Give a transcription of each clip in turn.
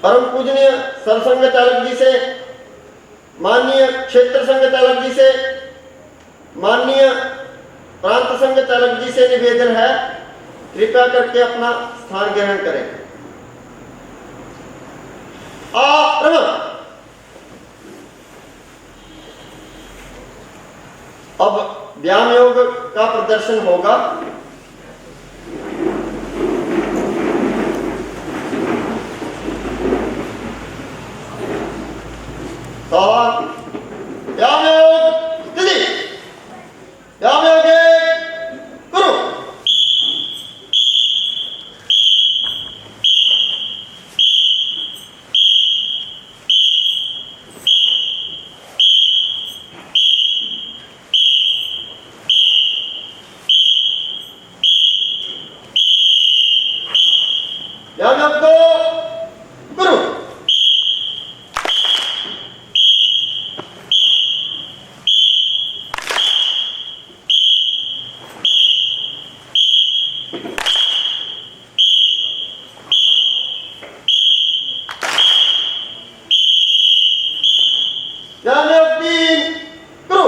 परम पूजनीय सरसंघ चालक जी से, माननीय क्षेत्र संघ चालक जी से, माननीय प्रांत संघ चालक जी से निवेदन है, कृपया करके अपना स्थान ग्रहण करें। अब व्यायाम योग का प्रदर्शन होगा। व्यायाम योग स्थिति, व्यायाम योग गुरु। व्यायाम योग दो गुरु। व्यायाम योग तीन गुरु।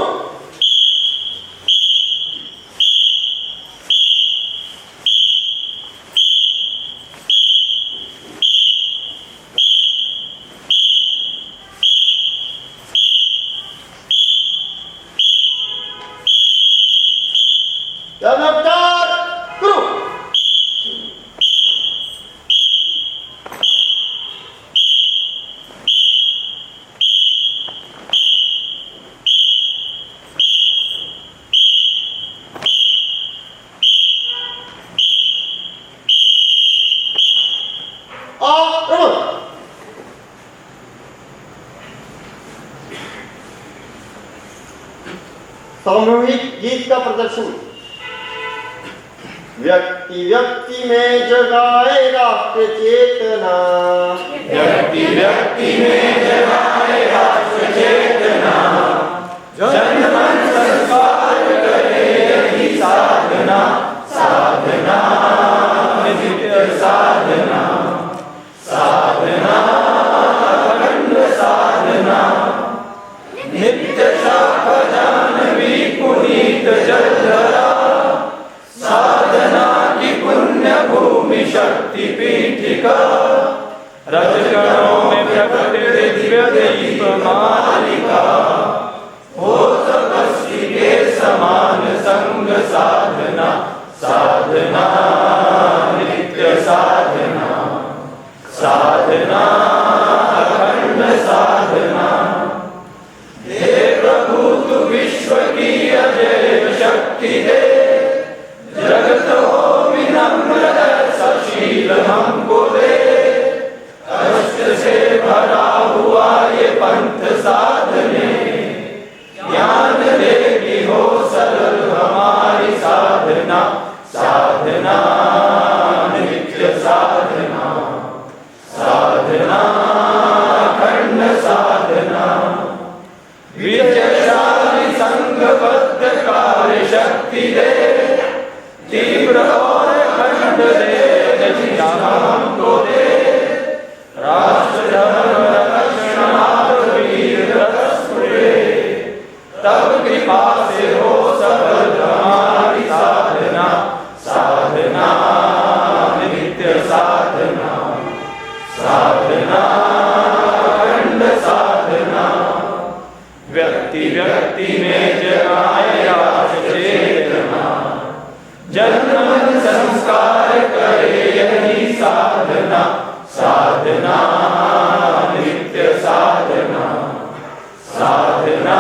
व्यायाम योग चार गुरु। सामूहिक गीत का प्रदर्शन। व्यक्ति व्यक्ति में जगाए राष्ट्र चेतना, व्यक्ति व्यक्ति में जगाए राष्ट्र चेतना, जन मन संस्कार करे यही साधना, साधना नित्य साधना, साधना अखंड साधना, नित्य शाखा जानवी पुनीत जलधरा, साधना की पुण्य भूमि शक्ति पीठिका, रजकणों में प्रकट दिव्य दीप मालिका, हो तपस्वी के समान संग साधना, साधना नित्य साधना, साधना अखंड साधना, हे प्रभु तू विश्व की अजय शक्ति दे, जगत हो विनम्र सशील हमको दे, कष्ट से भरा हुआ ये पंथ साधने, ज्ञान देगी हो सरल हमारी साधना, साधना नित्य साधना, साधना अखंड साधना, विजयशाली संघबद्ध कार्य शक्ति दे, तीव्र और अखंड दे हमको दे, राष्ट्र धर्म रक्षणार्थ वीर रसपुरे, तब कृपा से हो सफल हमारी साधना, साधना नित्य साधना, साधना अखंड साधना, व्यक्ति व्यक्ति में जगाए राष्ट्र चेतना, जन मन संस्कार करे यही साधना, साधना नित्य साधना, साधना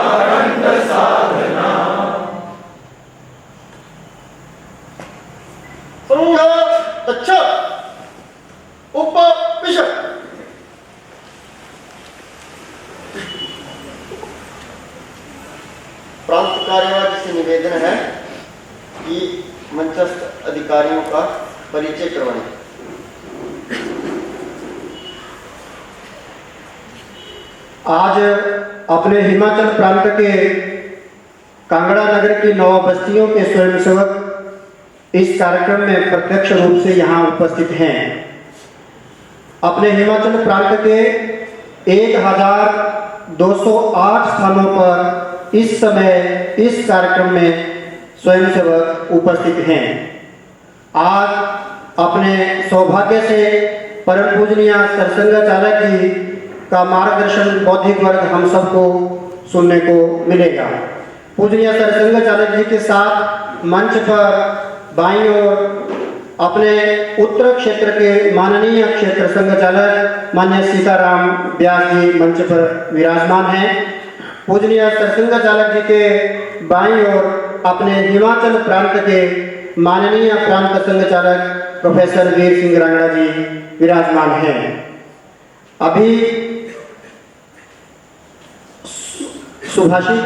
अखंड साधना। संघ अच्छा उपविशत। प्रांत कार्यवाही से निवेदन है कि मंचस्थ अधिकारियों का परिचय करवाएं। आज अपने हिमाचल प्रांत के कांगड़ा नगर की 9 बस्तियों के स्वयंसेवक इस कार्यक्रम में प्रत्यक्ष रूप से यहाँ उपस्थित हैं। अपने हिमाचल प्रांत के 1208 स्थानों पर इस समय इस कार्यक्रम में स्वयंसेवक उपस्थित हैं। आज अपने सौभाग्य से परम पूजनीय सरसंघचालक जी का मार्गदर्शन बौद्धिक वर्ग हम सबको सुनने को मिलेगा। पूजनीय सरसंघचालक जी के साथ मंच पर बाईं ओर अपने उत्तर क्षेत्र के माननीय क्षेत्र संघचालक मान्य सीताराम व्यास जी मंच पर विराजमान हैं। पूजनीय सरसंघचालक जी के बाईं ओर अपने हिमाचल प्रांत के माननीय प्रांत संघचालक प्रोफेसर वीर सिंह रांगड़ा जी विराजमान हैं। अभी सुभाषित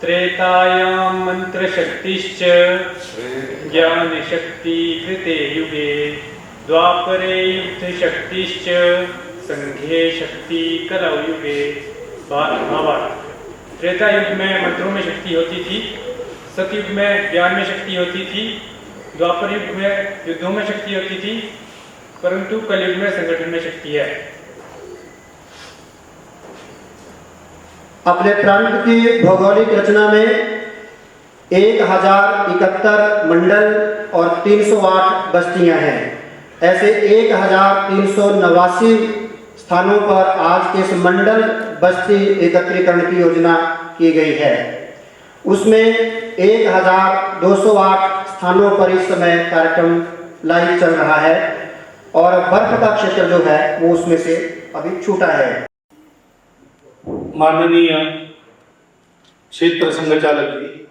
त्रेतायां मंत्रशक्तिश्च ज्ञानशक्ति कृते युगे द्वापरे युद्धशक्तिश्च संघे शक्ति कलौ युगे। भावार्थ: त्रेता युग में मंत्रों में शक्ति होती थी, सतयुग में ज्ञान में शक्ति होती थी, द्वापर युग में युद्धों में शक्ति होती थी, परंतु कलयुग में संगठन में शक्ति है। अपने प्रांत की भौगोलिक रचना में 1071 मंडल और 308 बस्तियां हैं। ऐसे 1389 स्थानों पर आज के इस मंडल बस्ती एकत्रीकरण की योजना की गई है। उसमें 1208 स्थानों पर इस समय कार्यक्रम लाइव चल रहा है और बर्फ का क्षेत्र जो है वो उसमें से अभी छूटा है। माननीय क्षेत्र संघचालक जी,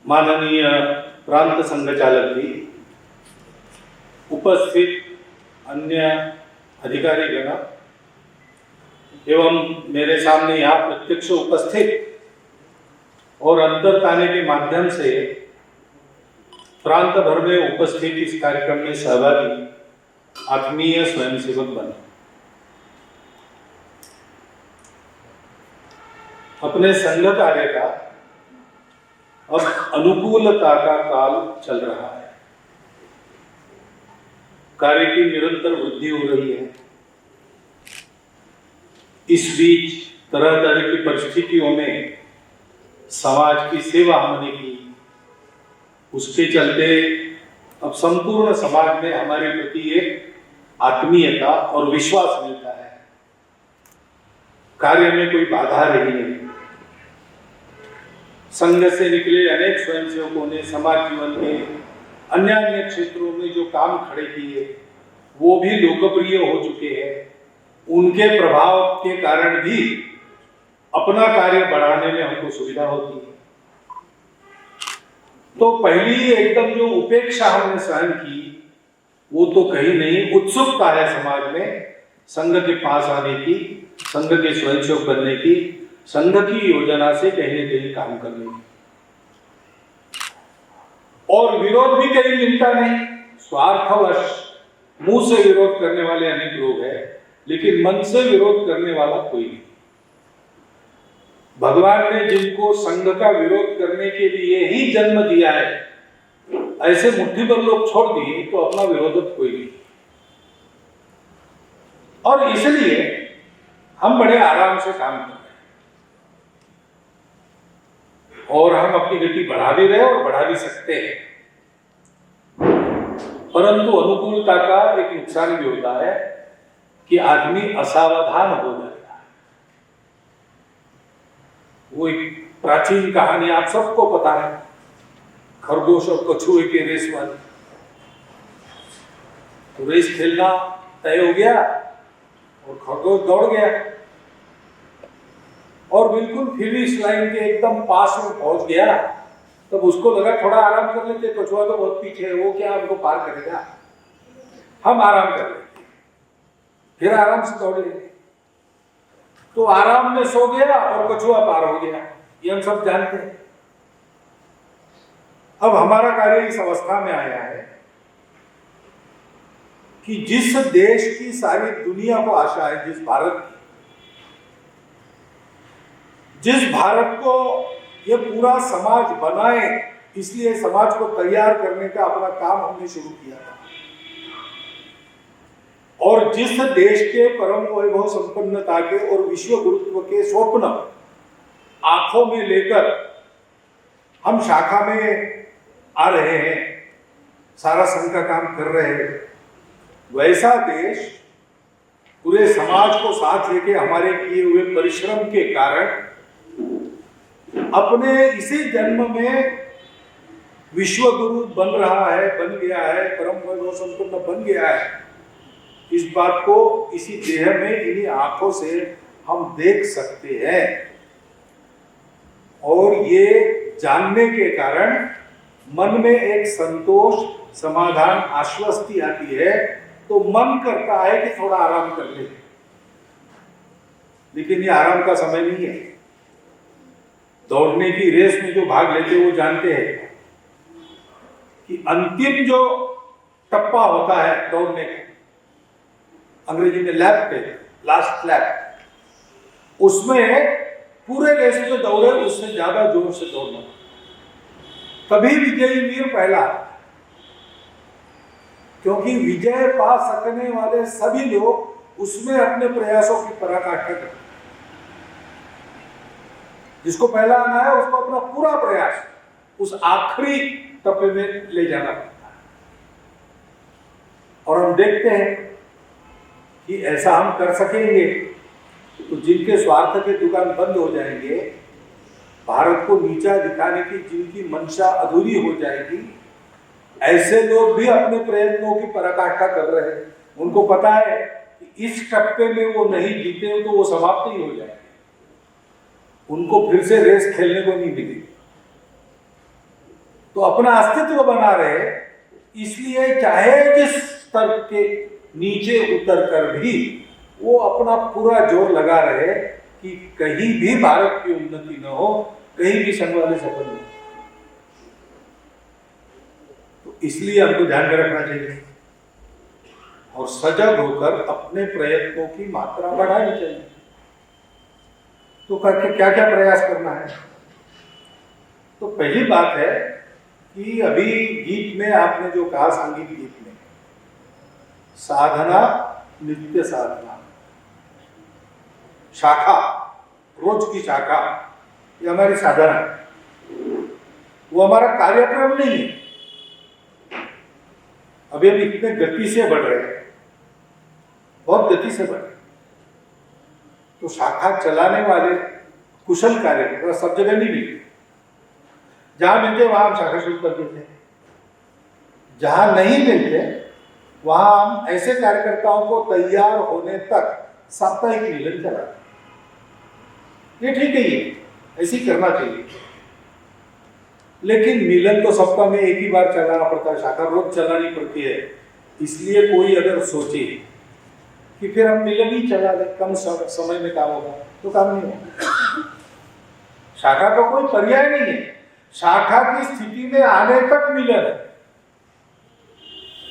माननीय प्रांत संघचालक जी, उपस्थित अन्य अधिकारी गण एवं मेरे सामने यहाँ प्रत्यक्ष उपस्थित और अंतरताने के माध्यम से प्रांत भर में उपस्थित इस कार्यक्रम में सहभागी आत्मीय स्वयंसेवक बने। अपने संघ कार्य का अब अनुकूलता का काल चल रहा है। कार्य की निरंतर वृद्धि हो रही है। इस बीच तरह तरह की परिस्थितियों में समाज की सेवा हमने की, उसके चलते अब संपूर्ण समाज में हमारे प्रति एक आत्मीयता और विश्वास मिलता है। कार्य में कोई बाधा रही नहीं। संघ से निकले अनेक स्वयंसेवकों ने समाज जीवन के अन्य अन्य क्षेत्रों में जो काम खड़े किए वो भी लोकप्रिय हो चुके हैं। उनके प्रभाव के कारण भी अपना कार्य बढ़ाने में हमको सुविधा होती है। तो पहली एकदम जो उपेक्षा हमने सहन की वो तो कहीं नहीं, उत्सुकता है समाज में संघ के पास आने की, संघ के स्वयंसेवक बनने की, संघ की योजना से कहीं न कहीं काम करने की। और विरोध भी कहीं मिलता नहीं। स्वार्थवश मुंह से विरोध करने वाले अनेक लोग हैं, लेकिन मन से विरोध करने वाला कोई नहीं। भगवान ने जिनको संघ का विरोध करने के लिए ही जन्म दिया है, ऐसे मुट्ठी भर लोग छोड़ दिए तो अपना विरोधक कोई नहीं। और इसलिए हम बड़े आराम से काम कर रहे हैं और हम अपनी गति बढ़ा भी रहे और बढ़ा भी सकते हैं। परंतु अनुकूलता का एक नुकसान भी होता है कि आदमी असावधान हो जाता है। वो एक प्राचीन कहानी आप सबको पता है, खरगोश और कछुए के रेस वाली। तो रेस खेलना तय हो गया और खरगोश दौड़ गया और बिल्कुल फिनिश लाइन के एकदम पास में पहुंच गया। तब उसको लगा थोड़ा आराम कर लेते, कछुआ तो बहुत पीछे है, वो क्या हमको पार करेगा, हम आराम कर लेते, फिर आराम से दौड़ लेंगे। तो आराम में सो गया और कछुआ पार हो गया, ये हम सब जानते हैं। अब हमारा कार्य इस अवस्था में आया है कि जिस देश की सारी दुनिया को आशा है, जिस भारत को ये पूरा समाज बनाए, इसलिए समाज को तैयार करने का अपना काम हमने शुरू किया था। और जिस देश के परम वैभव संपन्नता के और विश्व गुरुत्व के स्वप्न आंखों में लेकर हम शाखा में आ रहे हैं, सारा संघ का काम कर रहे हैं, वैसा देश पूरे समाज को साथ लेके हमारे किए हुए परिश्रम के कारण अपने इसी जन्म में विश्व गुरु बन रहा है, बन गया है, परम वैभव संपन्न बन गया है। इस बात को इसी देह में इन्हीं आंखों से हम देख सकते हैं। और ये जानने के कारण मन में एक संतोष, समाधान, आश्वस्ति आती है, तो मन करता है कि थोड़ा आराम कर ले। लेकिन ये आराम का समय नहीं है। दौड़ने की रेस में जो भाग लेते वो जानते हैं कि अंतिम जो टप्पा होता है दौड़ने का, अंग्रेजी में लैप कहते हैं, लास्ट लैप, उसमें पूरे रेस में दौड़े उससे ज्यादा जोर से दौड़ना, तभी विजयी वीर पहला। क्योंकि विजय पा सकने वाले सभी लोग उसमें अपने प्रयासों की पराकाष्ठा करते हैं। जिसको पहला आना है उसको अपना पूरा प्रयास उस आखिरी टप्पे में ले जाना पड़ता है। और हम देखते हैं कि ऐसा हम कर सकेंगे तो जिनके स्वार्थ के दुकान बंद हो जाएंगे, भारत को नीचा दिखाने की जिनकी मंशा अधूरी हो जाएगी, ऐसे लोग भी अपने प्रयत्नों की पराकाष्ठा कर रहे हैं। उनको पता है कि इस टप्पे में वो नहीं जीते तो वो समाप्त ही हो जाएंगे, उनको फिर से रेस खेलने को नहीं मिलेगी। तो अपना अस्तित्व बना रहे, इसलिए चाहे जिस स्तर के नीचे उतर कर भी वो अपना पूरा जोर लगा रहे कि कहीं भी भारत की उन्नति न हो, कहीं भी संघ वाले सफल नहीं। तो इसलिए हमको ध्यान में रखना चाहिए और सजग होकर अपने प्रयत्नों की मात्रा बढ़ानी चाहिए। तो करके क्या क्या प्रयास करना है? तो पहली बात है कि अभी गीत में आपने जो कहा, सांगीत गीत में, साधना, नित्य साधना, शाखा, रोज की शाखा, ये हमारी साधना है। वो हमारा कार्यक्रम नहीं है। अभी हम इतने गति से बढ़ रहे हैं, बहुत गति से बढ़ रहे हैं। तो शाखा चलाने वाले कुशल कार्यकर्ता सब जगह नहीं मिलते। जहां मिलते वहां हम शाखा शुरू कर देते हैं, जहां नहीं मिलते वहां हम ऐसे कार्यकर्ताओं को तैयार होने तक साप्ताहिक मिलन चलाते हैं। ये ठीक है, ये ऐसी करना चाहिए। लेकिन मिलन तो सप्ताह में एक ही बार चलाना पड़ता है, शाखा रोज चलानी पड़ती है। इसलिए कोई अगर सोचे कि फिर हम मिलन ही चला ले, कम समय में काम होगा, तो काम नहीं होगा। शाखा का कोई पर्याय नहीं है। शाखा की स्थिति में आने तक मिलन है।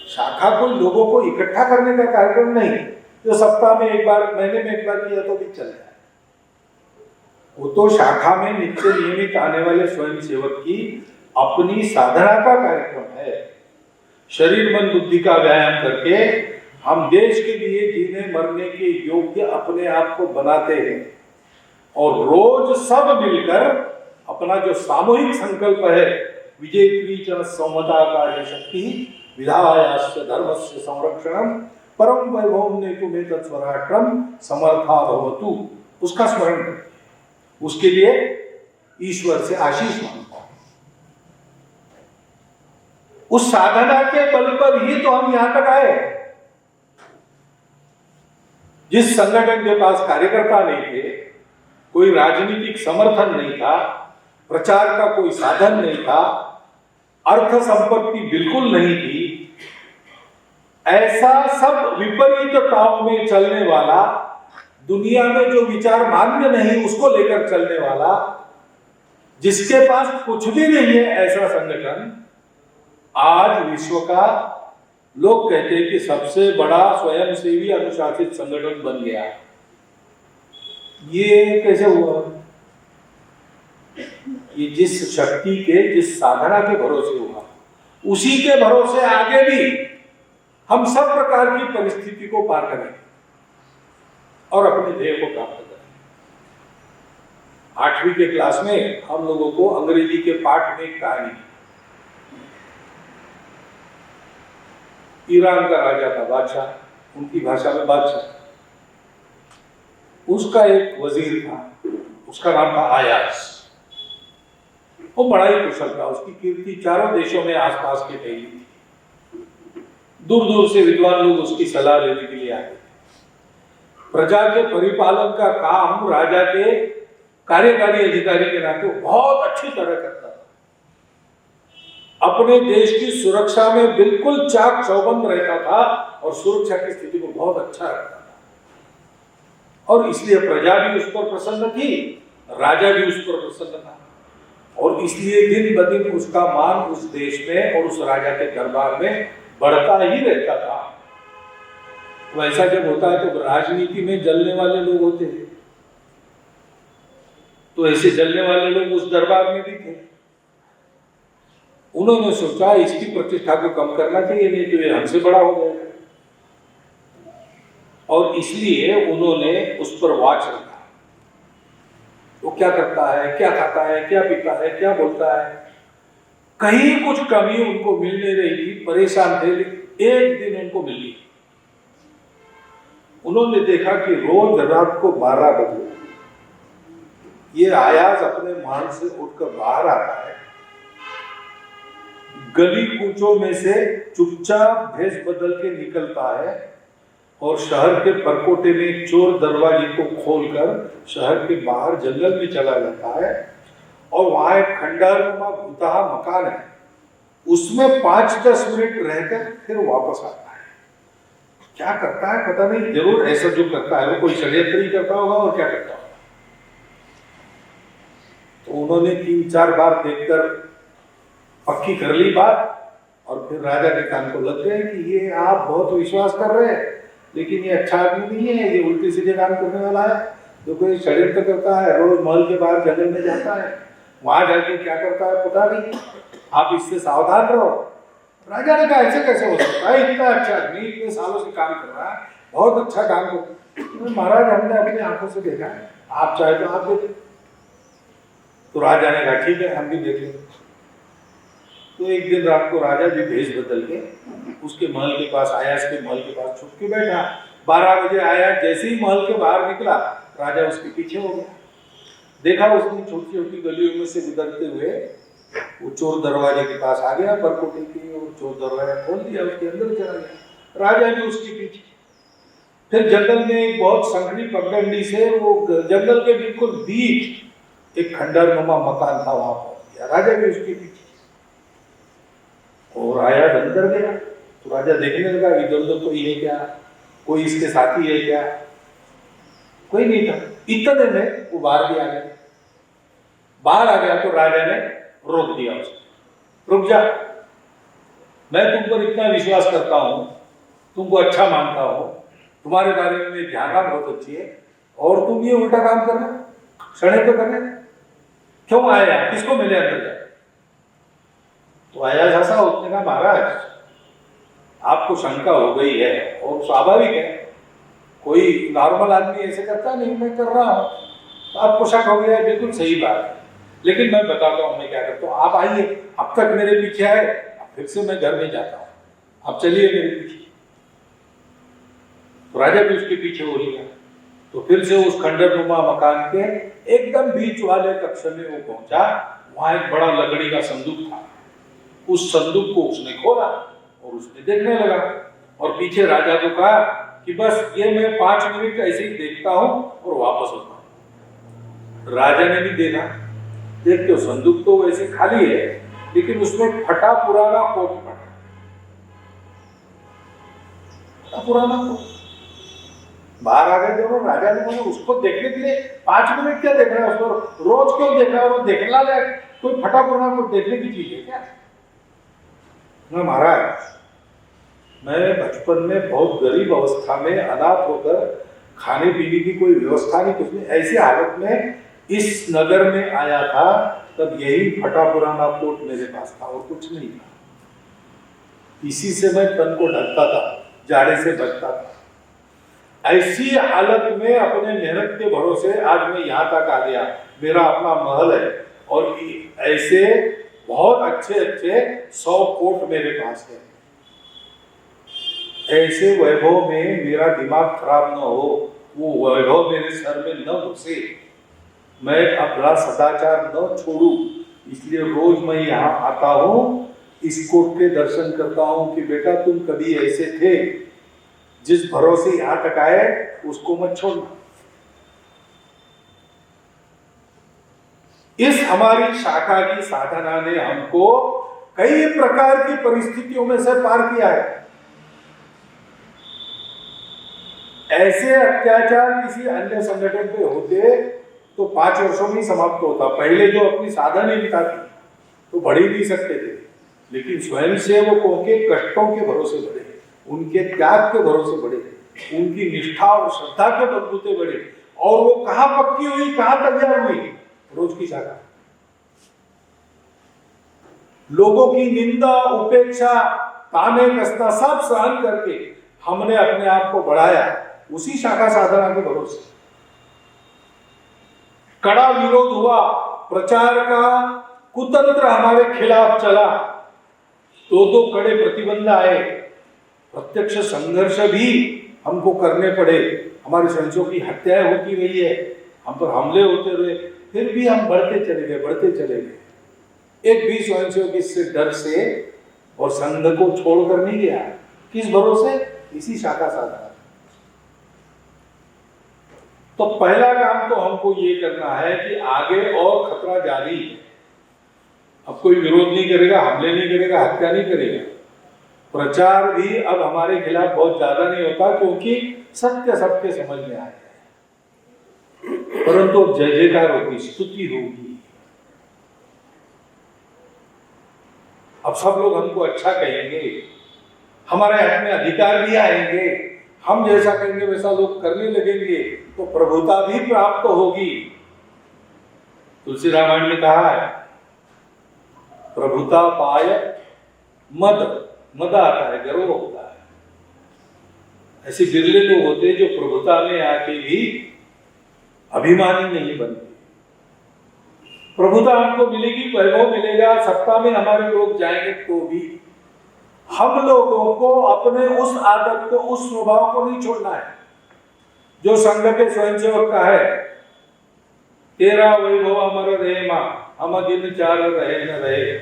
शाखा कोई लोगों को इकट्ठा करने का कार्यक्रम नहीं जो सप्ताह में एक बार, महीने में एक बार किया तो भी चल जाए। वो तो शाखा में नित्य नियमित आने वाले स्वयं सेवक की अपनी साधना का कार्यक्रम है। शरीर मन बुद्धि का व्यायाम करके हम देश के लिए जीने मरने के योग्य अपने आप को बनाते हैं। और रोज सब मिलकर अपना जो सामूहिक संकल्प है, विजेत्री च संवता कार्य शक्ति विधायास्य धर्मस्य संरक्षणम परम वैभवम नेतुमे तत्स्वराष्ट्रम समर्था भवतु, उसका स्मरण करें। उसके लिए ईश्वर से आशीष मांगता है। उस साधना के बल पर ही तो हम यहां तक आए। जिस संगठन के पास कार्यकर्ता नहीं थे, कोई राजनीतिक समर्थन नहीं था, प्रचार का कोई साधन नहीं था, अर्थ संपत्ति बिल्कुल नहीं थी, ऐसा सब विपरीतताओं में चलने वाला, दुनिया में जो विचार मान्य नहीं उसको लेकर चलने वाला, जिसके पास कुछ भी नहीं है, ऐसा संगठन आज विश्व का, लोग कहते हैं कि सबसे बड़ा स्वयंसेवी अनुशासित संगठन बन गया। ये कैसे हुआ? कि जिस शक्ति के, जिस साधना के भरोसे हुआ, उसी के भरोसे आगे भी हम सब प्रकार की परिस्थिति को पार करें और अपने ध्येय को प्राप्त करें। 8वीं के क्लास में हम लोगों को अंग्रेजी के पाठ में एक कहानी, ईरान का राजा था, बादशाह, उनकी भाषा में बादशाह, उसका एक वजीर था, उसका नाम था आयास। वो बड़ा ही कुशल था, उसकी कीर्ति चारों देशों में आसपास के फैली थी। दूर दूर से विद्वान लोग उसकी सलाह लेने के लिए आते थे। प्रजा के परिपालन का काम राजा के कार्यकारी अधिकारी के नाते बहुत अच्छी तरह करता था। अपने देश की सुरक्षा में बिल्कुल चाक चौबंद रहता था और सुरक्षा की स्थिति को बहुत अच्छा रखता था। और इसलिए प्रजा भी उस पर प्रसन्न थी, राजा भी उस पर प्रसन्न था, और इसलिए दिन ब दिन उसका मान उस देश में और उस राजा के दरबार में बढ़ता ही रहता था। तो ऐसा जब होता है तो राजनीति में जलने वाले लोग होते हैं, तो ऐसे जलने वाले लोग उस दरबार में भी थे। उन्होंने सोचा इसकी प्रतिष्ठा को कम करना चाहिए, नहीं तो ये हमसे बड़ा हो जाएगा, और इसलिए उन्होंने उस पर वॉच रखा। वो क्या करता है, क्या खाता है, क्या पीता है, क्या बोलता है, कहीं कुछ कमी उनको मिल नहीं रही थी, परेशान थे। एक दिन उनको मिली, उन्होंने देखा कि रोज रात को 12 बजे ये आयाज अपने मान से उठकर बाहर आता है, गली कूचों में से चुपचाप भेष बदल के निकलता है और शहर के परकोटे में चोर दरवाजे को खोलकर शहर के बाहर जंगल में चला जाता है, और वहां एक खंडहरनुमा भूतहा मकान है, उसमें 5-10 मिनट रहकर फिर वापस आता है। क्या करता है पता नहीं, जरूर ऐसा जो करता है वो कोई षड्यंत्र ही करता होगा, और क्या करता होगा। तो उन्होंने 3-4 बार देखकर पक्की कर ली बात, और फिर राजा के कान को लग गए कि ये आप बहुत विश्वास कर रहे हैं, लेकिन ये अच्छा आदमी नहीं है, ये उल्टे सीधे काम करने वाला है, जो कोई षड्यंत्र करता है, रोज महल के बाहर जंगल में जाता है, वहां जाके क्या करता है पता नहीं, आप इससे सावधान रहो। राजा ने कहा ऐसे कैसे हो सकता है, इतना अच्छा आदमी इतने सालों से काम कर रहा है, बहुत अच्छा काम कर, महाराज हमने अपनी आंखों से देखा है, आप चाहे तो आप देखें। तो राजा ने कहा ठीक है, हम भी देख लेंगे। तो एक दिन रात को राजा भी भेष बदल के उसके महल के पास, आयास के महल के पास छुप के बैठा। 12 बजे आया, जैसे ही महल के बाहर निकला राजा उसके पीछे हो गया। देखा उसने छोटी छोटी गलियों में से गुजरते हुए वो चोर दरवाजे के पास आ गया, परकोटे के, और चोर दरवाजा खोल दिया, उसके अंदर चला गया। राजा भी उसके पीछे। फिर जंगल में एक बहुत संकड़ी पगडंडी से वो जंगल के बिल्कुल बीच एक खंडहरनुमा मकान था, वहां पहुंच गया। राजा भी उसके पीछे, और आया अंदर गया। तो राजा देखने लगा इधर उधर कोई है क्या, कोई इसके साथी है क्या, कोई नहीं था। इतने में वो बाहर भी आ गया। बाहर आ गया तो राजा ने रोक दिया उसको, रुक जा, मैं तुम पर इतना विश्वास करता हूं, तुमको अच्छा मानता हूं, तुम्हारे बारे में मेरी धारणा बहुत अच्छी है, और तुम ये उल्टा काम कर रहे हो, षड्यंत्र कर रहे हो, क्यों आया, किसको मिले अंदर जा। तो आया हंसा, उसने कहा महाराज आपको शंका हो गई है, और स्वाभाविक है, कोई नॉर्मल आदमी ऐसे करता नहीं, मैं कर रहा हूं, तो आपको शक हो गया है, बिल्कुल सही बात है, लेकिन मैं बताता हूं मैं क्या करता हूं। आप आइए, अब तक मेरे पीछे आए, फिर से मैं घर में जाता हूं, आप चलिए मेरे पीछे। तो राजा भी उसके पीछे हो गया। तो फिर से उस खंडहरनुमा मकान के एकदम बीच वाले कक्ष में वो पहुंचा। वहां एक बड़ा लकड़ी का संदूक था। उस संदूक को उसने खोला और उसने देखने लगा, और पीछे राजा को कहा कि बस ये मैं 5 मिनट ऐसे ही देखता हूं और वापस होता हूं। राजा ने भी देखा, देखते हो संदूक तो वैसे खाली है, लेकिन उसमें फटा पुराना कोट पड़ा, पुराना कोट। बाहर आ गए दोनों। राजा ने बोला उसको देखने के लिए 5 मिनट क्या देख रहा है, उसको रोज क्यों देख रहा है, वो देखना लायक कोई फटा पुराना कोट देखने की चीज है क्या। ना महाराज, मैं बचपन में बहुत गरीब अवस्था में अनाथ होकर खाने पीने की कोई व्यवस्था नहीं, कुछ नहीं, ऐसी हालत में इस नगर में आया था तब यही फटा पुराना कोट मेरे पास था और कुछ नहीं था। इसी से मैं तन को ढकता था, जाड़े से बचता था। ऐसी हालत में अपने मेहनत के भरोसे आज मैं यहाँ तक आ गया। मेरा अपना महल है और ऐसे बहुत अच्छे अच्छे 100 कोट मेरे पास है। ऐसे वैभव में मेरा दिमाग खराब न हो, वो वैभव मेरे सर में न घुसे, मैं अपना सदाचार न छोड़ू, इसलिए रोज मैं यहाँ आता हूँ, इस कोट के दर्शन करता हूँ कि बेटा तुम कभी ऐसे थे, जिस भरोसे यहाँ तक आए उसको मत छोड़ना। इस हमारी शाखा की साधना ने हमको कई प्रकार की परिस्थितियों में से पार किया है। ऐसे अत्याचार किसी अन्य संगठन पे होते तो 5 वर्षों में ही समाप्त होता। पहले जो अपनी साधनहीनता थी तो बढ़ ही नहीं सकते थे, लेकिन स्वयं सेवकों के कष्टों के भरोसे बढ़े, उनके त्याग के भरोसे बढ़े, उनकी निष्ठा और श्रद्धा के बलबूते बढ़े। और वो कहाँ पक्की हुई, कहाँ तैयार हुई? रोज की शाखा। लोगों की निंदा, उपेक्षा, ताने कसना सब सहन करके हमने अपने आप को बढ़ाया उसी शाखा साधना के भरोसे। कड़ा विरोध हुआ, प्रचार का कुतंत्र हमारे खिलाफ चला, दो कड़े प्रतिबंध आए, प्रत्यक्ष संघर्ष भी हमको करने पड़े, हमारे संशों की हत्याएं होती रही है, हम पर हमले होते रहे, फिर भी हम बढ़ते चले गए। एक भी स्वयंसेवक इससे डर से और संघ को छोड़कर नहीं गया। किस भरोसे? इसी शाखा साधना। तो पहला काम तो हमको ये करना है कि आगे और खतरा जारी है। अब कोई विरोध नहीं करेगा, हमले नहीं करेगा, हत्या नहीं करेगा, प्रचार भी अब हमारे खिलाफ बहुत ज्यादा नहीं होता, क्योंकि सत्य सबके समझ में आ गया है। परंतु जय जयकार होगी, स्तुति होगी। अब सब लोग हमको अच्छा कहेंगे, हमारे हाथ में अधिकार भी आएंगे, हम जैसा कहेंगे वैसा लोग करने लगेंगे, तो प्रभुता भी प्राप्त होगी। तुलसी रामायण में कहा है, प्रभुता पाय मद आता है, गर्व होता है। ऐसे बिरले लोग होते हैं जो प्रभुता में आके भी अभिमानी नहीं बनते। प्रभुता हमको मिलेगी, वैभव मिलेगा, सत्ता में हमारे लोग जाएंगे, तो भी हम लोगों को अपने उस आदत को, उस स्वभाव को नहीं छोड़ना है जो संघ के स्वयंसेवक का है। तेरा वैभव अमर रहे मां, हम दिन चार रहे न रहे।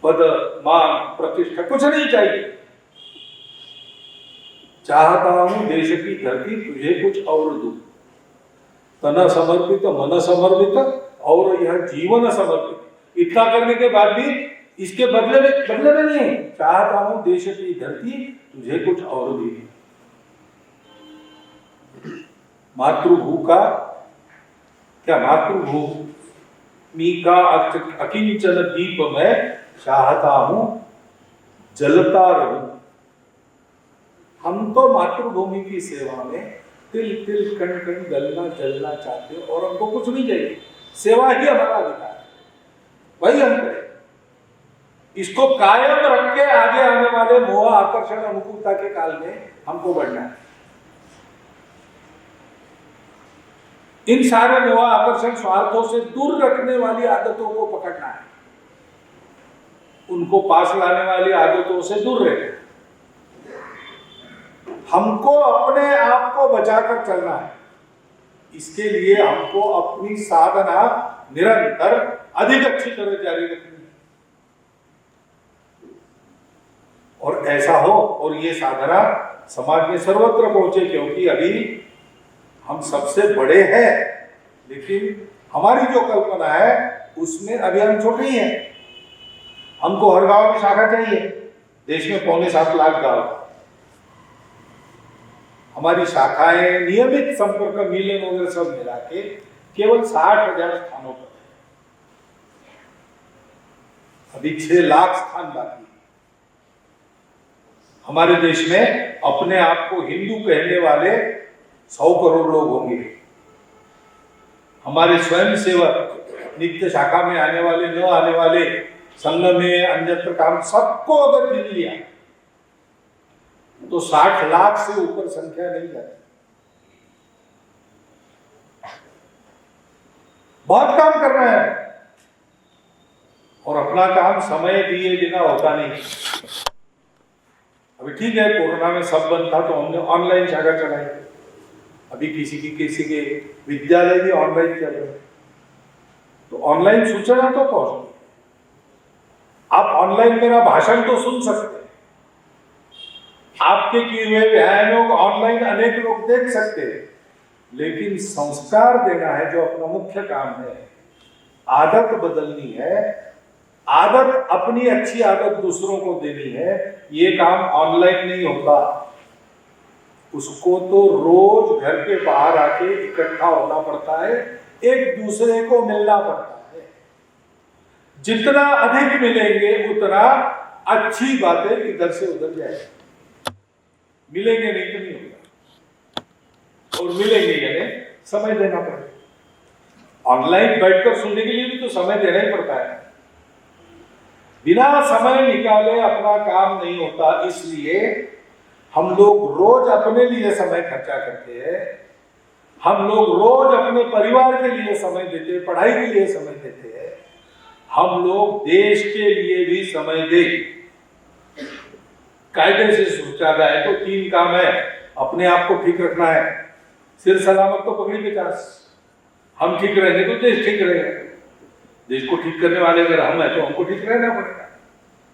पद, मान, प्रतिष्ठा कुछ नहीं चाहिए। चाहता हूं देश की धरती तुझे कुछ और दूं, तन समर्पित, मन समर्पित और यह जीवन समर्पित। इतना करने के बाद भी इसके बदले में नहीं, चाहता हूं देश की धरती तुझे कुछ और दी। मातृभू का क्या, मातृभूमि का अकिंचन दीप में चाहता हूं जलता रहूं। हम तो मातृभूमि की सेवा में तिल तिल कण कण जलना चाहते हो और हमको कुछ नहीं चाहिए। सेवा ही हमारा अधिकार है, वही हम करें। इसको कायम रख के आगे आने वाले मोह, आकर्षण, अनुकूलता के काल में हमको बढ़ना है। इन सारे मोह, आकर्षण, स्वार्थों से दूर रखने वाली आदतों को पकड़ना है, उनको पास लाने वाली आदतों से दूर रहना। हमको अपने आप को बचाकर चलना है। इसके लिए हमको अपनी साधना निरंतर अधिक अच्छी तरह जारी रखनी है। और ऐसा हो और ये साधना समाज में सर्वत्र पहुंचे, क्योंकि अभी हम सबसे बड़े हैं, लेकिन हमारी जो कल्पना है उसमें अभी हम छोटे ही हैं। हमको हर गांव की शाखा चाहिए। देश में 7.25 लाख गांव, हमारी शाखाएं नियमित संपर्क, मिलन वगैरह सब मिला के केवल 60,000 स्थानों पर है। अभी 6 लाख स्थान बाकी। हमारे देश में अपने आप को हिंदू कहने वाले 100 करोड़ लोग होंगे। हमारे स्वयं सेवक नित्य शाखा में आने वाले, न आने वाले, संघ में अन्यत्र काम, सबको अगर गिन लिया तो 60 लाख से ऊपर संख्या नहीं जाती। बहुत काम कर रहे हैं और अपना काम समय दिए बिना होता नहीं। अभी ठीक है, कोरोना में सब बंद था तो हमने ऑनलाइन शाखा चलाई। अभी किसी के विद्यालय भी ऑनलाइन चल रहे हैं, तो ऑनलाइन सूचना तो पहुंचती है। आप ऑनलाइन मेरा भाषण तो सुन सकते हैं, आपके किए हुए बयानों ऑनलाइन अनेक लोग देख सकते हैं, लेकिन संस्कार देना है जो अपना मुख्य काम है। आदत बदलनी है, आदत अपनी अच्छी आदत दूसरों को देनी है। ये काम ऑनलाइन नहीं होता, उसको तो रोज घर के बाहर आके इकट्ठा होना पड़ता है, एक दूसरे को मिलना पड़ता है। जितना अधिक मिलेंगे उतना अच्छी बातें इधर से उधर जाएगी। मिलेंगे नहीं तो नहीं होगा, और मिलेंगे यानी समय देना पड़ेगा। ऑनलाइन बैठकर सुनने के लिए भी तो समय देना ही पड़ता है। बिना समय निकाले अपना काम नहीं होता, इसलिए हम लोग रोज अपने लिए समय खर्चा करते हैं। हम लोग रोज अपने परिवार के लिए समय देते हैं, पढ़ाई के लिए समय देते हैं। हम लोग देश के लिए भी समय दें। कायदे से सोचा जाए तो 3 काम है। अपने आप को ठीक रखना है, सिर सलामत तो पगड़ी के चास। हम ठीक रहेंगे तो देश ठीक रहेगा। देश को ठीक करने वाले अगर हम हैं तो हमको ठीक रहना पड़ेगा।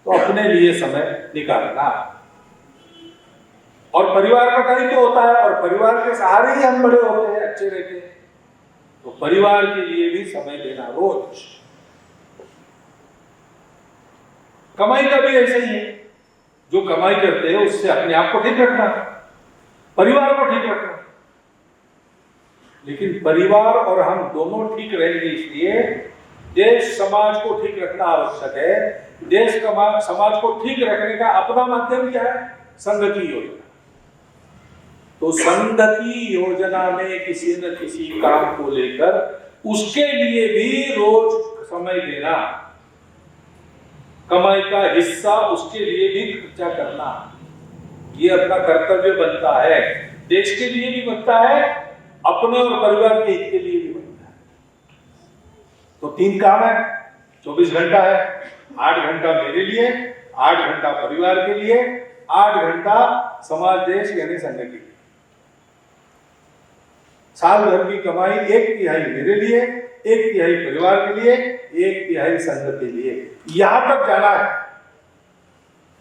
तो अपने लिए समय निकालना, और परिवार का दायित्व तो होता है, और परिवार के सहारे ही हम बड़े होते हैं, अच्छे रहते हैं। तो परिवार के लिए भी समय देना रोज। कमाई का भी ऐसे ही है, जो कमाई करते हैं उससे अपने आप को ठीक रखना, परिवार को ठीक रखना। लेकिन परिवार और हम दोनों ठीक रहेंगे, इसलिए देश समाज को ठीक रखना आवश्यक है। देश समाज को ठीक रखने का अपना माध्यम क्या है? संघ की योजना। तो संघ की योजना में किसी न किसी काम को लेकर उसके लिए भी रोज समय देना, कमाई का हिस्सा उसके लिए भी खर्चा करना, ये अपना कर्तव्य बनता है। देश के लिए भी बनता है, अपने और परिवार के हित के लिए भी बनता है। तो 3 काम है, 24 घंटा है। 8 घंटा मेरे लिए, 8 घंटा परिवार के लिए, 8 घंटा समाज देश यानी संघ के लिए। साल भर की कमाई 1/3 मेरे लिए, 1/3 परिवार के लिए, 1/3 संघ के लिए। यहां तक जाना है,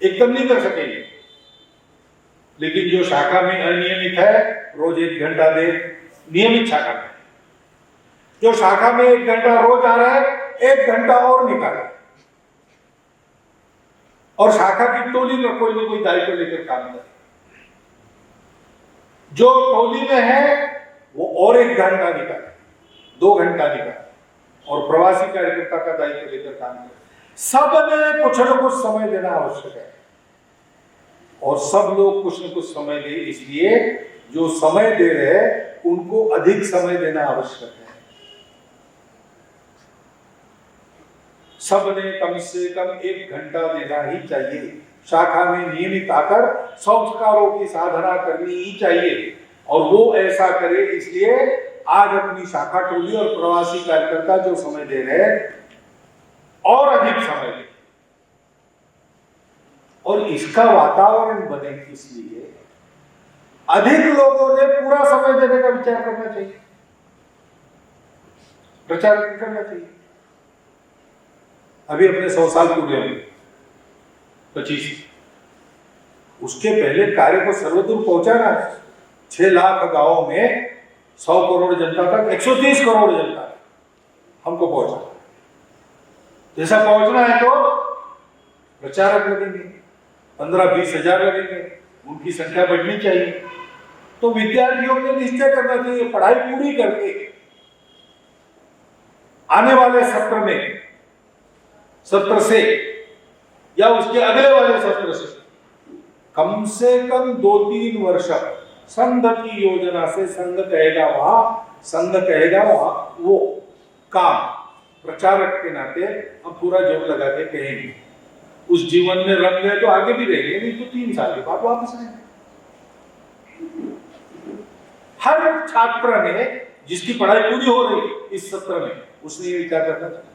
एकदम नहीं कर सकेंगे। लेकिन जो शाखा में अनियमित है, रोज 1 घंटा दे, नियमित शाखा में। जो शाखा में 1 घंटा रोज आ रहा है, 1 घंटा और निकाले, और शाखा की टोली में कोई ना कोई दायित्व लेकर काम करे। जो टोली में है वो और 1 घंटा निकाले, 2 घंटा निकाले, और प्रवासी कार्यकर्ता का दायित्व लेकर काम करे। सब में कुछ न कुछ समय देना आवश्यक है, और सब लोग कुछ न कुछ समय दे। इसलिए जो समय दे रहे हैं उनको अधिक समय देना आवश्यक है। सब ने कम से कम 1 घंटा देना ही चाहिए। शाखा में नियमित आकर संस्कारों की साधना करनी ही चाहिए, और वो ऐसा करे। इसलिए आज अपनी शाखा टोली और प्रवासी कार्यकर्ता जो समय दे रहे हैं और अधिक समय दे, और इसका वातावरण बने, इसलिए अधिक लोगों ने पूरा समय देने का विचार करना चाहिए, प्रचार करना चाहिए। अभी अपने 100 साल पूरे हुए, 25, उसके पहले कार्य को सर्वदूर पहुंचाना। 6 लाख गांवों में 100 करोड़ जनता तक 130 करोड़ जनता हमको पहुंचना। जैसा पहुंचना है तो प्रचारक लगेंगे, 15-20 हजार लगेंगे, उनकी संख्या बढ़नी चाहिए। तो विद्यार्थियों ने निश्चय करना चाहिए, पढ़ाई पूरी करके आने वाले सत्र से या उसके अगले वाले सत्र से कम 2-3 वर्ष संघ की योजना से संघ कहेगा वहां वो काम प्रचारक के नाते हम पूरा जोर लगा के कहेंगे। उस जीवन में रंग गए तो आगे भी रहेंगे, नहीं तो 3 साल के बाद वापस आएंगे। हर एक छात्र ने जिसकी पढ़ाई पूरी हो रही इस सत्र में, उसने ये विचार करना चाहिए।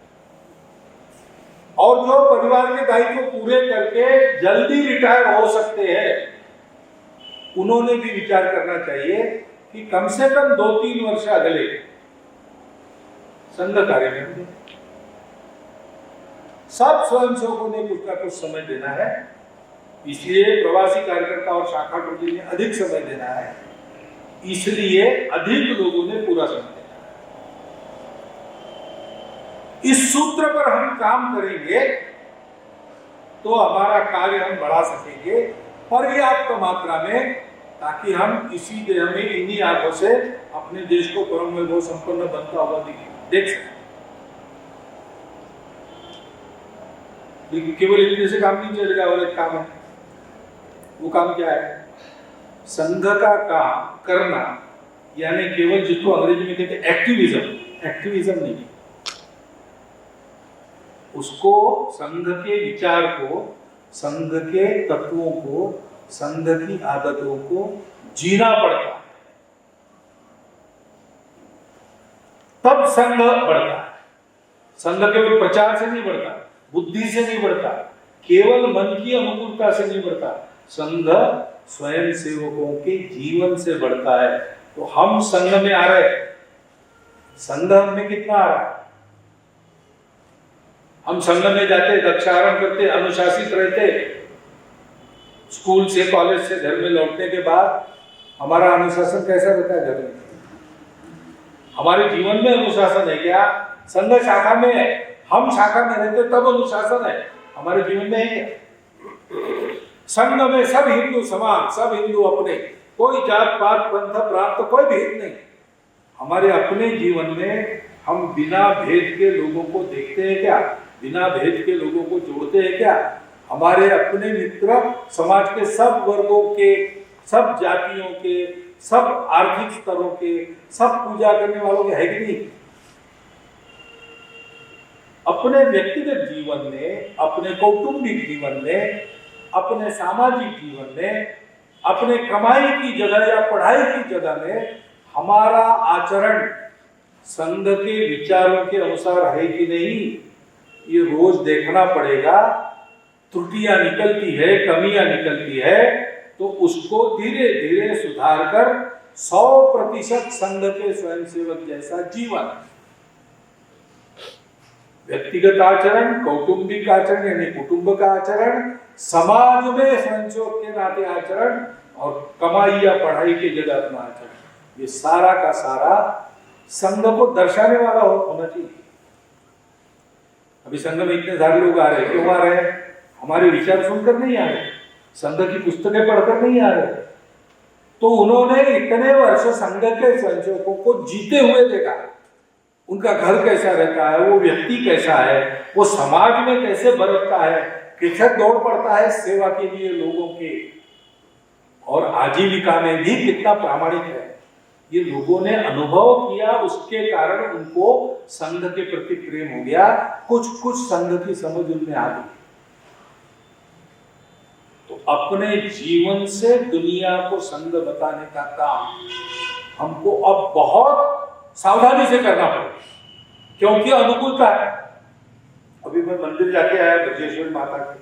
और जो परिवार के दायित्व पूरे करके जल्दी रिटायर हो सकते हैं, उन्होंने भी विचार करना चाहिए कि कम से कम 2-3 वर्ष अगले संघ कार्य में होंगे। सब स्वयंसेवकों ने कुछ ना कुछ समय देना है, इसलिए प्रवासी कार्यकर्ता और शाखा टोली ने अधिक समय देना है, इसलिए अधिक लोगों ने पूरा समय देना है। इस सूत्र पर हम काम करेंगे तो हमारा कार्य हम बढ़ा सकेंगे पर्याप्त मात्रा में, ताकि हम इसी देह में इन्हीं आंखों से अपने देश को परम वैभव संपन्न बनता हुआ देख सकें। लेकिन केवल इतने से काम नहीं चलेगा, और एक काम है। वो काम क्या है? संघ का काम करना, यानी केवल जिसको अंग्रेजी में कहते हैं एक्टिविज्म नहीं, उसको संघ के विचार को, संघ के तत्वों को, संघ की आदतों को जीना पड़ता है, तब संघ बढ़ता है। संघ केवल प्रचार से नहीं बढ़ता, बुद्धि से नहीं बढ़ता, केवल मन की अनुकूलता से नहीं बढ़ता, संघ स्वयं सेवकों के जीवन से बढ़ता है। तो हम संघ में आ रहे, संघ में कितना आ रहा है? हम संघ में जाते, दक्षारण करते, अनुशासित रहते, स्कूल से कॉलेज से घर में लौटने के बाद हमारा अनुशासन कैसा रहता है? घर में हमारे जीवन में अनुशासन है क्या? संघ शाखा में है, हम शाखा में रहते तब अनुशासन है, हमारे जीवन में है क्या? संघ में सब हिंदू समान, सब हिंदू अपने, कोई जात पात पंथ प्रांत कोई भेद नहीं। हमारे अपने जीवन में हम बिना भेद के लोगों को देखते हैं क्या? बिना भेद के लोगों को जोड़ते हैं क्या? हमारे अपने मित्र समाज के सब वर्गों के, सब जातियों के, सब आर्थिक स्तरों के, सब पूजा करने वालों के है कि नहीं? अपने व्यक्तिगत जीवन में, अपने कौटुंबिक जीवन में, अपने सामाजिक जीवन में, अपने कमाई की जगह या पढ़ाई की जगह में हमारा आचरण संघ के विचारों के अनुसार है कि नहीं, ये रोज देखना पड़ेगा। त्रुटियां निकलती है, कमियां निकलती है, तो उसको धीरे धीरे सुधार कर 100% संघ के स्वयंसेवक जैसा जीवन, व्यक्तिगत आचरण, कौटुंबिक आचरण यानी कुटुंब का आचरण, समाज में स्वयंसेवक के नाते आचरण, और कमाई या पढ़ाई की जगह अपना आचरण, ये सारा का सारा संघ को दर्शाने वाला होना चाहिए। अभी संघ में इतने सारे लोग आ रहे हैं, क्यों आ रहे हैं? हमारे विचार सुनकर नहीं आ रहे, संघ की पुस्तकें पढ़कर नहीं आ रहे, तो उन्होंने इतने वर्ष संघ के स्वयंसेवकों को जीते हुए देखा, उनका घर कैसा रहता है, वो व्यक्ति कैसा है, वो समाज में कैसे बरतता है, कैसे दौड़ पड़ता है सेवा के लिए लोगों के, और आजीविका में भी कितना प्रामाणिक है, ये लोगों ने अनुभव किया। उसके कारण उनको संघ के प्रति प्रेम हो गया, कुछ संघ की समझ उनमें आ गई। तो अपने जीवन से दुनिया को संघ बताने का काम हमको अब बहुत सावधानी से करना पड़ेगा, क्योंकि अनुकूलता है। अभी मैं मंदिर जाके आया ब्रजेश्वरी माता के,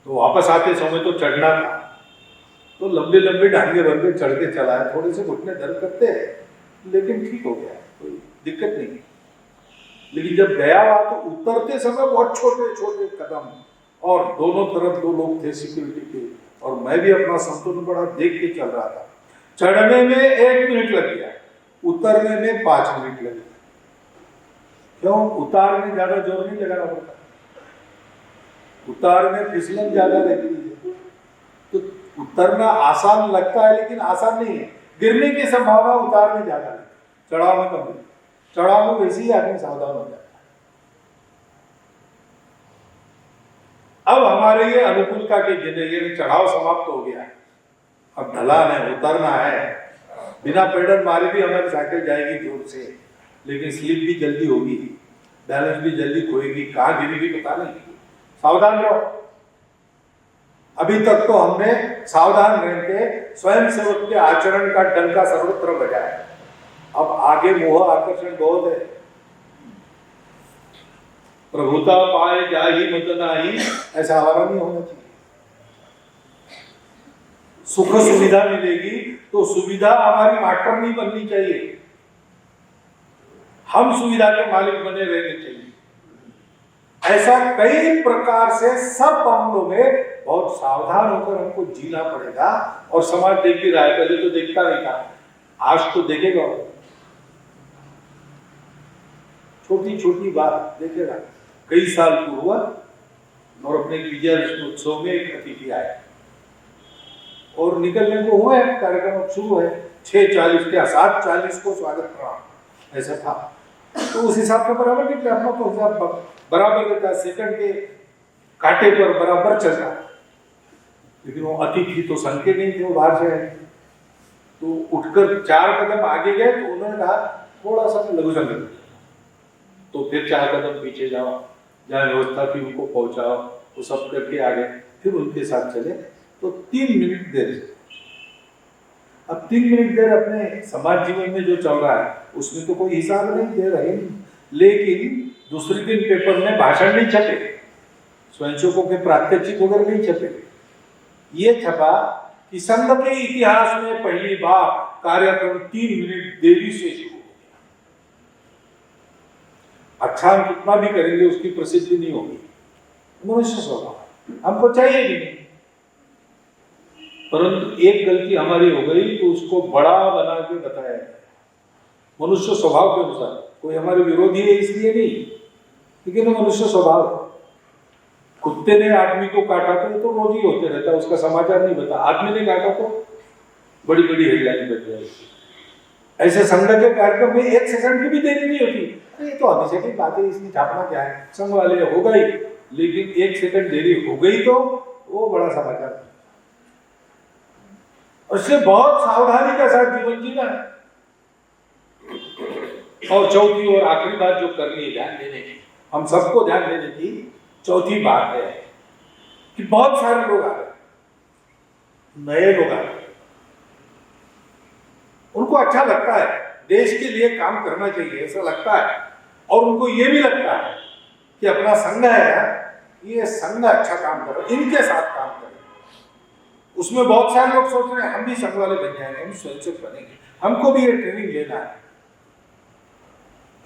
तो वापस आते समय तो चढ़ना था, तो लंबे लंबे ढांगे भर के चढ़ के चला है, थोड़े से घुटने दर्द करते हैं लेकिन ठीक हो गया, कोई दिक्कत नहीं। लेकिन जब गया वहां तो उतरते समय बहुत छोटे छोटे कदम, और दोनों तरफ 2 लोग थे सिक्योरिटी के, और मैं भी अपना संतुलन बड़ा देख के चल रहा था। चढ़ने में 1 मिनट लग गया, उतरने में 5 मिनट लगे। क्यों? उतार में ज्यादा जोर नहीं लगाना पड़ता, उतार में फिसलन ज्यादा रहती है, तो उतरना आसान लगता है लेकिन आसान नहीं है। गिरने की संभावना उतार में ज्यादा है, चढ़ाव में कम है। चढ़ाव में वैसे ही आदमी सावधान हो जाता है। अब हमारे ये अनुकूलता के जिंदगी में चढ़ाव समाप्त हो गया है, अब ढलान है, उतरना है, बिना पेडल मारे भी हमारी साइकिल जाएगी जोर से, लेकिन स्लिप भी जल्दी होगी, बैलेंस भी जल्दी खोएगी, कहाँ गिरेगी पता नहीं। सावधान रहो। अभी तक तो हमने सावधान रह के स्वयं सेवक के आचरण का डंका सर्वत्र बजाया, अब आगे मोह आकर्षण बहुत है। प्रभुता पाए जाहि मत नाही, ऐसा हमारा नहीं होना चाहिए। सुख सुविधा मिलेगी तो सुविधा हमारी मास्टर नहीं बननी चाहिए, हम सुविधा के मालिक बने रहने चाहिए। ऐसा कई प्रकार से सब मामलों में बहुत सावधान होकर हमको जीना पड़ेगा। और समाज देख भी रहा है, पहले तो देखता नहीं था, आज तो देखेगा, छोटी छोटी बात देखेगा। कई साल पूर्व और अपने विजयादशमी उत्सव में एक अतिथि आए और निकलने को हुए, कार्यक्रम अब शुरू है, 6:40 के 7:40 को स्वागत प्रणाम ऐसा था। तो उस हिसाब से बराबर निकले, अपना तो हिसाब बराबर रहता, सेकंड के कांटे पर बराबर चलता। लेकिन वो अतिथि तो संग के नहीं थे, वो बाहर से आए, तो उठकर 4 कदम आगे गए तो उन्होंने कहा थोड़ा सा लघु संगत, तो फिर 4 कदम पीछे जाओ, जहाँ व्यवस्था थी उनको पहुंचाओ, वो सब करके आ गए। फिर उनके साथ चले तो 3 मिनट देर। अब 3 मिनट देर अपने समाज जीवन में जो चल रहा है उसमें तो कोई हिसाब नहीं दे रहे, लेकिन दूसरे दिन पेपर में भाषण नहीं छपे, स्वयंसेवकों के प्रात्यक्षिक वगैरह नहीं छपे, ये छपा कि संघ के इतिहास में पहली बार कार्यक्रम 3 मिनट देरी से शुरू हो गया। अच्छा, हम कितना भी करेंगे उसकी प्रसिद्धि नहीं होगी, मनुष्य स्वभाव, हमको चाहिए भी नहीं। परंतु एक गलती हमारी हो गई तो उसको बड़ा बना के बताया जाए, मनुष्य स्वभाव के अनुसार। कोई हमारे विरोधी है इसलिए नहीं, लेकिन मनुष्य स्वभाव। कुत्ते ने आदमी को काटा तो रोज ही होते रहता है, उसका समाचार नहीं बता। आदमी ने काटा तो बड़ी बड़ी हेडलाइन बन जाएगी। ऐसे संघ के कार्यक्रम में 1 सेकंड की भी देरी नहीं होती। ये तो हमेशा की बात है, इसमें छापना क्या है, संघ वाले होगा ही, लेकिन 1 सेकंड देरी हो गई तो वो बड़ा समाचार। उससे बहुत सावधानी के साथ जीवन जीना है। और चौथी और आखिरी बात जो करनी है ध्यान देने की, हम सबको ध्यान देने की चौथी बात है कि बहुत सारे लोग आ रहे, नए लोग आ रहे, उनको अच्छा लगता है, देश के लिए काम करना चाहिए ऐसा लगता है, और उनको ये भी लगता है कि अपना संघ है, ये संघ अच्छा काम कर रहा है, इनके साथ काम करें। उसमें बहुत सारे लोग सोच रहे हैं हम भी संघ वाले बन जाएंगे, हम स्वयंसेवक बनेंगे, हमको भी ये ट्रेनिंग लेना है,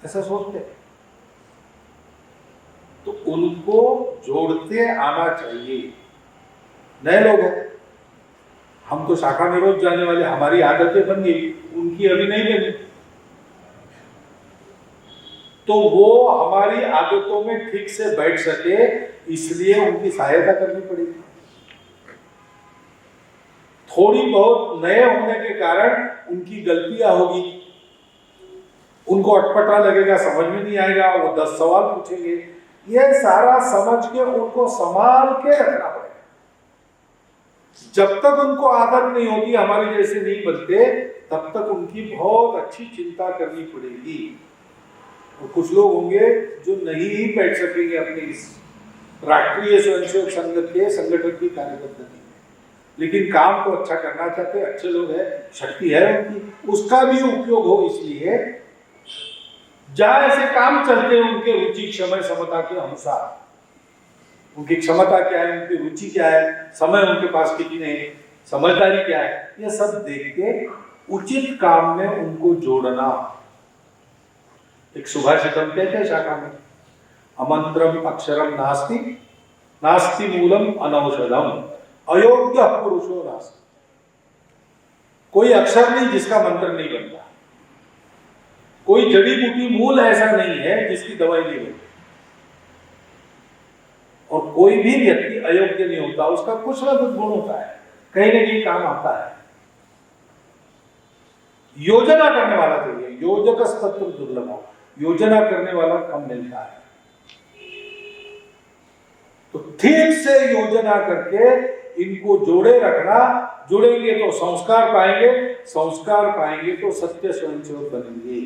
ऐसा सोचते हैं। तो उनको जोड़ते आना चाहिए। नए लोग हैं, हम तो शाखा में रोज जाने वाले, हमारी आदतें बन गई, उनकी अभी नहीं बनी, तो वो हमारी आदतों में ठीक से बैठ सके इसलिए उनकी सहायता करनी पड़ेगी। थोड़ी बहुत नए होने के कारण उनकी गलतियां होगी, उनको अटपटा लगेगा, समझ में नहीं आएगा, वो 10 सवाल पूछेंगे। ये सारा समझ के उनको संभाल के रखना पड़ेगा। जब तक उनको आदत नहीं होती, हमारे जैसे नहीं बनते, तब तक उनकी बहुत अच्छी चिंता करनी पड़ेगी। और कुछ लोग होंगे जो नहीं ही बैठ सकेंगे अपने इस राष्ट्रीय स्वयंसेवक संघ के संगठन की कार्यपद्धति में, लेकिन काम तो अच्छा करना चाहते, अच्छे लोग हैं, शक्ति है उनकी, उसका भी उपयोग हो। इसलिए जहां ऐसे काम चलते हैं उनके रुचि समय समता के अनुसार, उनकी क्षमता क्या है, उनकी रुचि क्या है, समय उनके पास कितने है, समझदारी क्या है, ये सब देख के उचित काम में उनको जोड़ना। एक सुभाषित हम कहते हैं शाखा में, अमंत्रम अक्षरम नास्ति, नास्ति मूलम अनौषधम, अयोग्य पुरुषो नास्ति। कोई अक्षर नहीं जिसका मंत्र नहीं बनता, कोई जड़ी बूटी मूल ऐसा नहीं है जिसकी दवाई नहीं बनती, और कोई भी व्यक्ति अयोग्य नहीं होता, उसका कुछ ना कुछ गुण होता है, कहीं ना कहीं काम आता है। योजना करने वाला चाहिए, योजक तत्व दुर्लभ, योजना करने वाला कम मिलता है। तो ठीक से योजना करके इनको जोड़े रखना। जुड़ेंगे तो संस्कार पाएंगे, संस्कार पाएंगे तो सत्य स्वयंसेवक बनेंगे।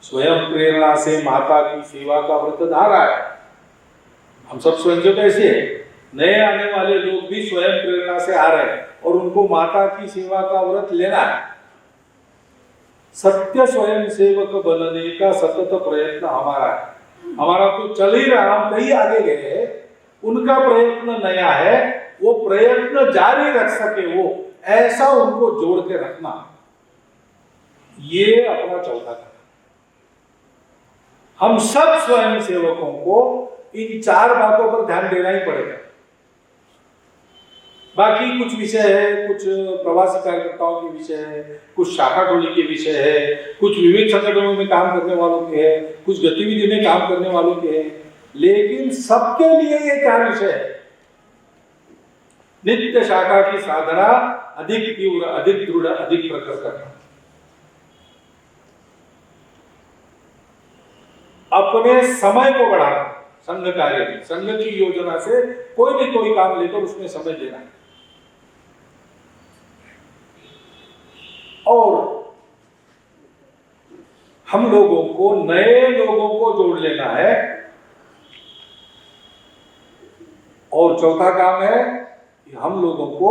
स्वयं प्रेरणा से माता की सेवा का व्रत धारा है। हम सब स्वयंसेवक ऐसे हैं, नए आने वाले लोग भी स्वयं प्रेरणा से आ रहे हैं और उनको माता की सेवा का व्रत लेना है। सत्य स्वयं सेवक बनने का सतत प्रयत्न हमारा है। हमारा तो चल ही रहा, हम कहीं आगे गए, उनका प्रयत्न नया है, वो प्रयत्न जारी रख सके, वो ऐसा उनको जोड़ के रखना, ये अपना चौथा काम। हम सब स्वयं सेवकों को इन 4 बातों पर ध्यान देना ही पड़ेगा। बाकी कुछ विषय है, कुछ प्रवासी कार्यकर्ताओं के विषय है, कुछ शाखा टोली के विषय है, कुछ विविध संगठनों में काम करने वालों के है, कुछ गतिविधि में काम करने वालों के है, लेकिन सबके लिए ये 4 विषय है। नित्य शाखा की साधना अधिक तीव्र, अधिक दृढ़, अधिक प्रखर करना। अपने समय को बढ़ाना, संघ कार्य में, संघ की योजना से कोई भी कोई काम लेकर उसमें समय देना। और हम लोगों को, नए लोगों को जोड़ लेना है। और चौथा काम है कि हम लोगों को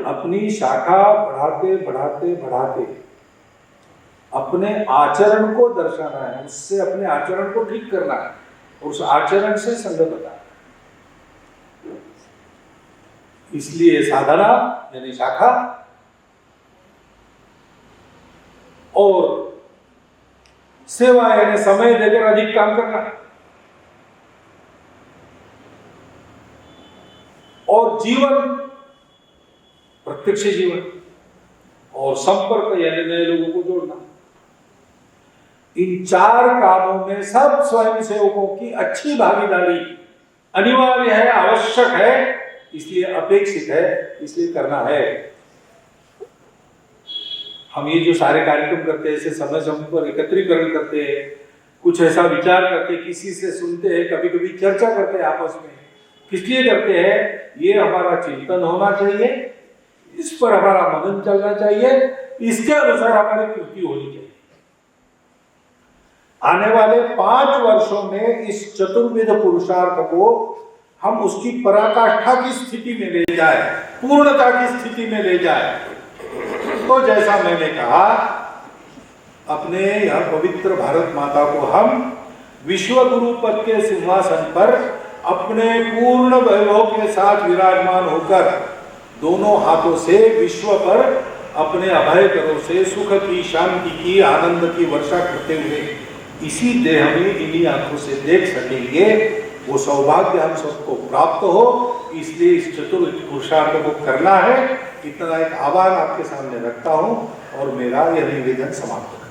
अपनी शाखा बढ़ाते बढ़ाते बढ़ाते अपने आचरण को दर्शाना है, उससे अपने आचरण को ठीक करना है और उस आचरण से संघ बताना है। इसलिए साधना यानी शाखा और सेवा यानी समय देकर अधिक काम करना, और जीवन प्रत्यक्ष जीवन, और संपर्क यानी नए लोगों को जोड़ना। इन 4 कामों में सब स्वयं सेवकों की अच्छी भागीदारी अनिवार्य है, आवश्यक है, इसलिए अपेक्षित है, इसलिए करना है। हम ये जो सारे कार्यक्रम करते हैं, ऐसे समय समय पर एकत्रीकरण करते हैं, कुछ ऐसा विचार करते हैं, किसी से सुनते हैं, कभी कभी चर्चा करते हैं आपस में, किस लिए करते हैं? ये हमारा चिंतन होना चाहिए, इस पर हमारा मनन चलना चाहिए, इसके अनुसार हमारी कृति होनी चाहिए। आने वाले 5 वर्षों में इस चतुर्विध पुरुषार्थ को हम उसकी पराकाष्ठा की स्थिति में ले जाए, पूर्णता की स्थिति में ले जाए। तो जैसा मैंने कहा, अपने यह पवित्र भारत माता को हम विश्व गुरु पद के सिंहासन पर अपने पूर्ण वैभव के साथ विराजमान होकर दोनों हाथों से विश्व पर अपने अभय करों से सुख की, शांति की, आनंद की वर्षा करते हुए इसी देह में, इन्हीं आंखों से देख सकेंगे। वो सौभाग्य हम सबको प्राप्त हो, इसलिए इस चतुर्विध पुरुषार्थ को करना है। इतना एक आह्वान आपके सामने रखता हूं और मेरा यह निवेदन समाप्त करता हूं।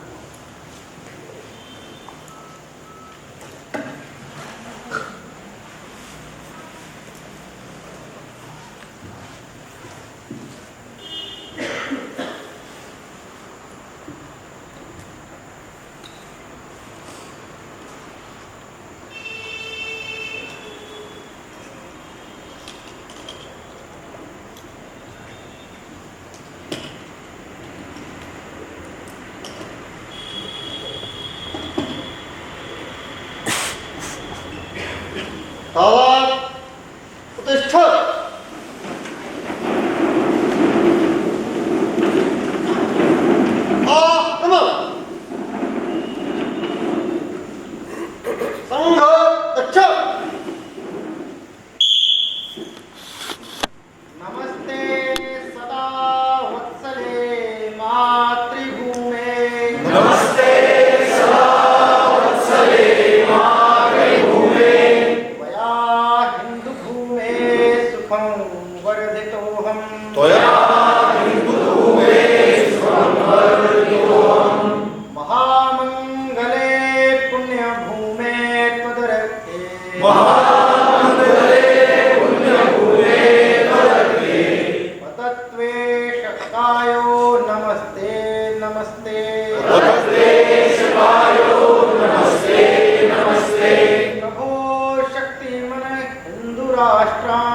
राष्ट्रां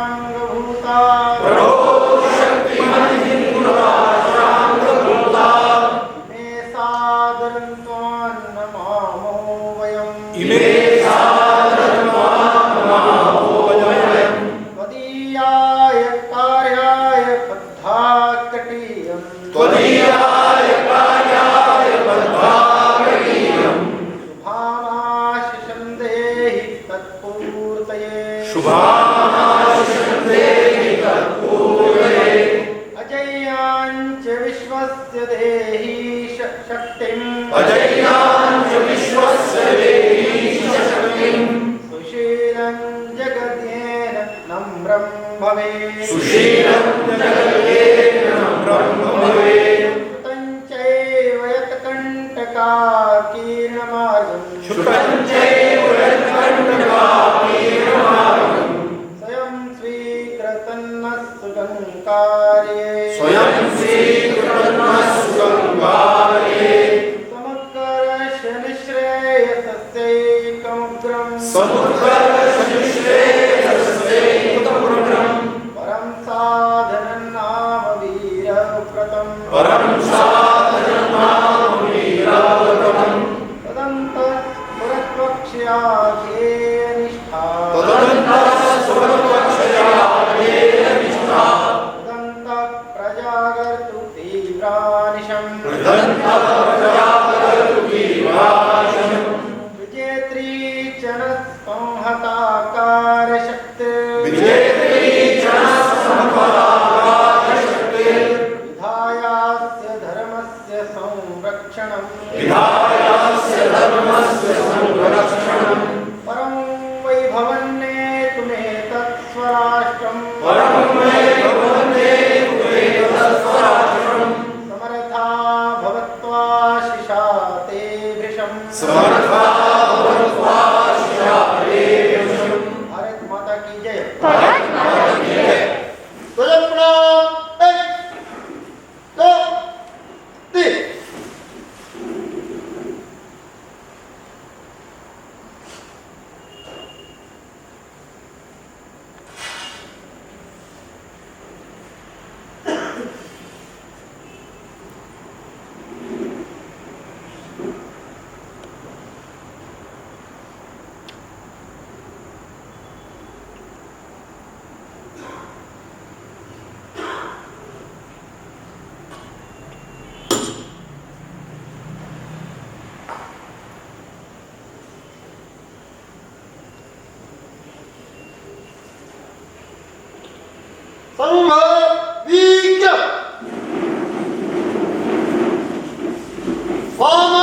त्वदीयाय कार्याय बद्धामहीयम् शुभामाशिषं देहि तत्पूर्तये शुभामाशिषं देहि तत्पूर्तये अजय्याञ्च विश्वस्य देहि शक्तिम् अजय्याञ्च विश्वस्य देहि शक्तिम् सुशीलं जगद्येन नम्रं भवेत् सुशीलं जगद्येन नम्रं भवेत् श्रुतं चैव यत्कण्टकाकीर्णमार्गं शुकं चैव यत्कण्टकाकीर्णमार्गम् स्वयं स्वीकृतन्न सुगङ्कार्ये स्वयं स्वीकृतन्नस्सुगङ्गार्ये समुत्कर्ष निःश्रेयसस्यैकमुग्रम् समुत्कर्षनिःश्रेयसस्यैकमुग्रम् परं साधनं नाम वीरव्रतम् परं साधनं नाम वीरव्रतम् तदन्तः पुरत्वक्ष्याध्येयनिष्ठा तदन्तः सुरपक्षयाध्येयनिष्ठा तदन्तः प्रजागर्तु तीव्रानिशम् प्रदन्तः प्रजागर्तु वीराशम् विजेत्री च न संहताकारशक्तिर् विजेत्री च संपदाकारशक्तिर् विधायास्य धर्मस्य संरक्षणम् विधायास्य धर्मस्य संरक्षणम् परं वैभवन्नेतुमेतत्स्वराष्ट्रम् परं वैभवन्नेतुमेतत्स्वराष्ट्रम् समर्था भवत्वा शिशा ते भृशम् समर्था भवत्वा शिशा ते भृशम्। भारत माता की जय। ध्वज प्रणाम 1 2 3 संघ वीक्य वाम